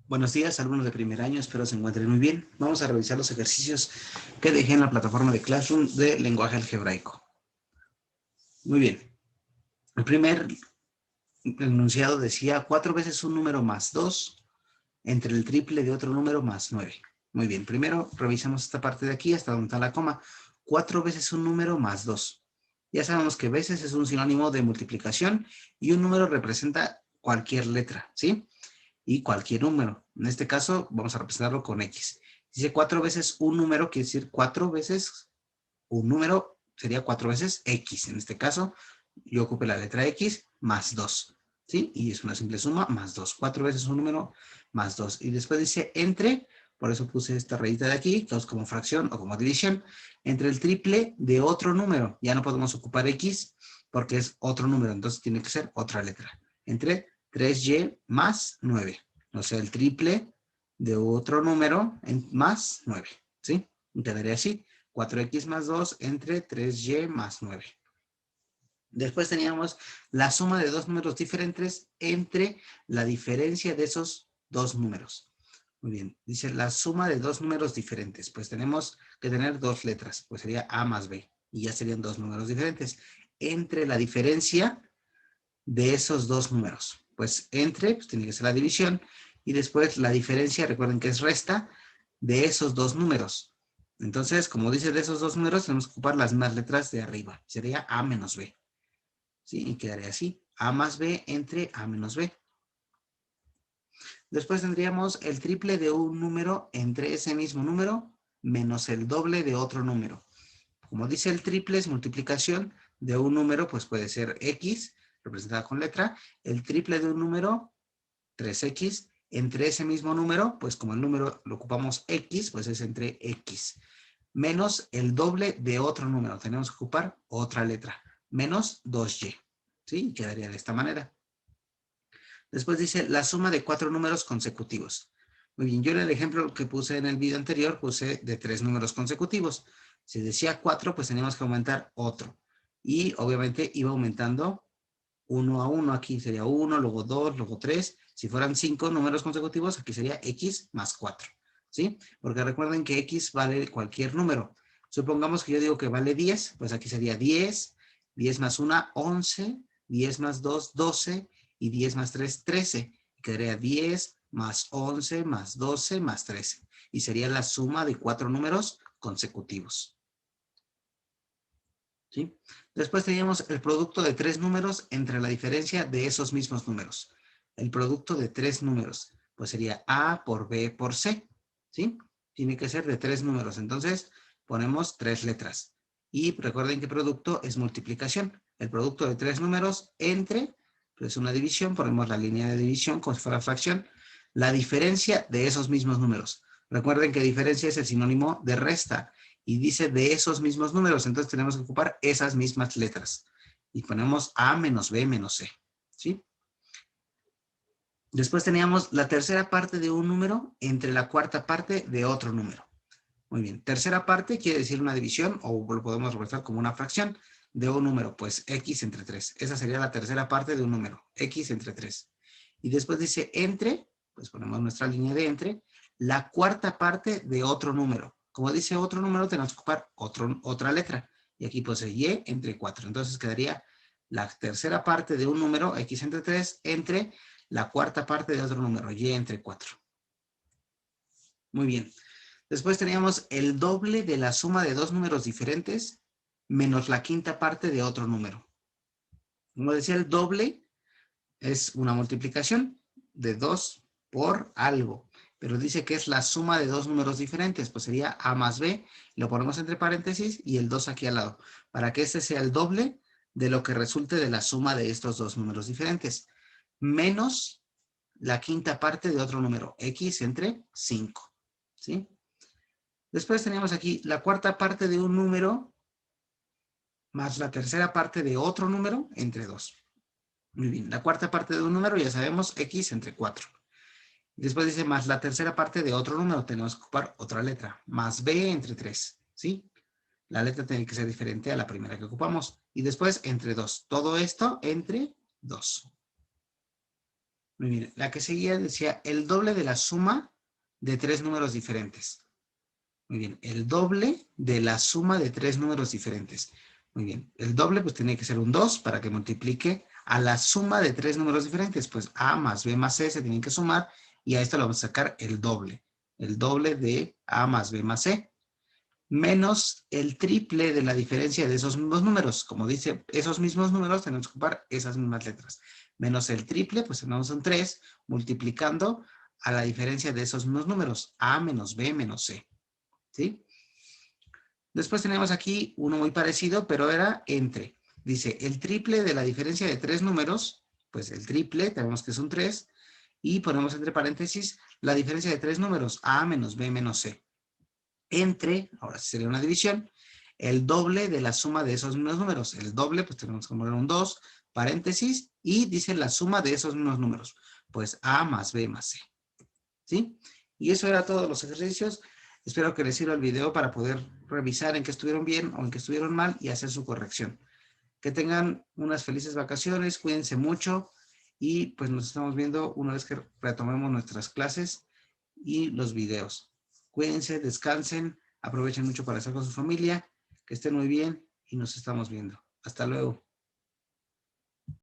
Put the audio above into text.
Buenos días, alumnos de primer año, espero se encuentren muy bien. Vamos a revisar los ejercicios que dejé en la plataforma de Classroom de lenguaje algebraico. Muy bien. El primer enunciado decía 4 veces un número más 2 entre el triple de otro número más 9. Muy bien, primero revisamos esta parte de aquí hasta donde está la coma. 4 veces un número más 2. Ya sabemos que veces es un sinónimo de multiplicación y un número representa cualquier letra, ¿sí? Y cualquier número. En este caso, vamos a representarlo con X. Dice 4 veces un número, quiere decir 4 veces un número, sería 4 veces X. En este caso, yo ocupé la letra X más 2. ¿Sí? Y es una simple suma más 2. 4 veces un número más 2. Y después dice entre, por eso puse esta rayita de aquí, que es como fracción o como división, entre el triple de otro número. Ya no podemos ocupar X porque es otro número, entonces tiene que ser otra letra. Entre 3y más 9. O sea, el triple de otro número más 9. ¿Sí? Y quedaría así. 4x más 2 entre 3y más 9. Después teníamos la suma de dos números diferentes entre la diferencia de esos dos números. Muy bien, dice la suma de dos números diferentes. Pues tenemos que tener dos letras, pues sería A más B. Y ya serían dos números diferentes. Entre la diferencia de esos dos números. Pues entre, pues tiene que ser la división. Y después la diferencia, recuerden que es resta, de esos dos números. Entonces, como dice de esos dos números, tenemos que ocupar las más letras de arriba. Sería A menos B. ¿Sí? Y quedaría así. A más B entre A menos B. Después tendríamos el triple de un número entre ese mismo número menos el doble de otro número. Como dice el triple es multiplicación de un número, pues puede ser X, representada con letra. El triple de un número, 3X, entre ese mismo número, pues como el número lo ocupamos X, pues es entre X. Menos el doble de otro número. Tenemos que ocupar otra letra. Menos 2Y. ¿Sí? Quedaría de esta manera. Después dice la suma de cuatro números consecutivos. Muy bien, yo en el ejemplo que puse en el video anterior puse de tres números consecutivos. Si decía 4, pues teníamos que aumentar otro. Y obviamente iba aumentando uno a uno. Aquí sería 1, luego 2, luego 3. Si fueran 5 números consecutivos, aquí sería X más 4. ¿Sí? Porque recuerden que X vale cualquier número. Supongamos que yo digo que vale 10, pues aquí sería 10, 10 más 1, 11, 10 más 2, 12 y 10 más 3, 13. Quedaría 10 más 11 más 12 más 13. Y sería la suma de cuatro números consecutivos. ¿Sí? Después teníamos el producto de tres números entre la diferencia de esos mismos números. El producto de tres números, pues sería A por B por C. ¿Sí? Tiene que ser de tres números. Entonces, ponemos tres letras. Y recuerden que producto es multiplicación. El producto de tres números entre, pues una división, ponemos la línea de división como si fuera fracción, la diferencia de esos mismos números. Recuerden que diferencia es el sinónimo de resta y dice de esos mismos números, entonces tenemos que ocupar esas mismas letras. Y ponemos A menos B menos C. ¿Sí? Después teníamos la tercera parte de un número entre la cuarta parte de otro número. Muy bien, tercera parte quiere decir una división o lo podemos representar como una fracción de un número, pues X entre 3. Esa sería la tercera parte de un número, X entre 3. Y después dice entre, pues ponemos nuestra línea de entre, la cuarta parte de otro número. Como dice otro número, tenemos que ocupar otra letra. Y aquí pues Y entre 4. Entonces quedaría la tercera parte de un número, X entre 3, entre la cuarta parte de otro número, Y entre 4. Muy bien. Después teníamos el doble de la suma de dos números diferentes menos la quinta parte de otro número. Como decía, el doble es una multiplicación de 2 por algo, pero dice que es la suma de dos números diferentes, pues sería A más B, lo ponemos entre paréntesis y el 2 aquí al lado, para que este sea el doble de lo que resulte de la suma de estos dos números diferentes, menos la quinta parte de otro número, X entre 5, ¿sí? Después teníamos aquí la cuarta parte de un número más la tercera parte de otro número entre 2. Muy bien, la cuarta parte de un número ya sabemos X entre 4. Después dice más la tercera parte de otro número, tenemos que ocupar otra letra, más B entre 3, ¿sí? La letra tiene que ser diferente a la primera que ocupamos. Y después entre 2. Todo esto entre 2. Muy bien. La que seguía decía el doble de la suma de tres números diferentes. Muy bien. El doble de la suma de tres números diferentes. Muy bien. El doble pues tiene que ser un 2 para que multiplique a la suma de tres números diferentes. Pues A más B más C se tienen que sumar y a esto le vamos a sacar el doble. El doble de A más B más C. Menos el triple de la diferencia de esos mismos números. Como dice, esos mismos números tenemos que ocupar esas mismas letras. Menos el triple, pues tenemos un 3, multiplicando a la diferencia de esos mismos números. A menos B menos C. ¿Sí? Después tenemos aquí uno muy parecido, pero era entre. Dice, el triple de la diferencia de tres números, pues el triple, tenemos que es un 3, y ponemos entre paréntesis la diferencia de tres números, A menos B menos C. Entre, ahora sí sería una división, el doble de la suma de esos mismos números. El doble, pues tenemos que poner un 2, paréntesis, y dice la suma de esos mismos números. Pues A más B más C. ¿Sí? Y eso era todos los ejercicios. Espero que les sirva el video para poder revisar en qué estuvieron bien o en qué estuvieron mal y hacer su corrección. Que tengan unas felices vacaciones, cuídense mucho y pues nos estamos viendo una vez que retomemos nuestras clases y los videos. Cuídense, descansen, aprovechen mucho para estar con su familia, que estén muy bien y nos estamos viendo. Hasta luego.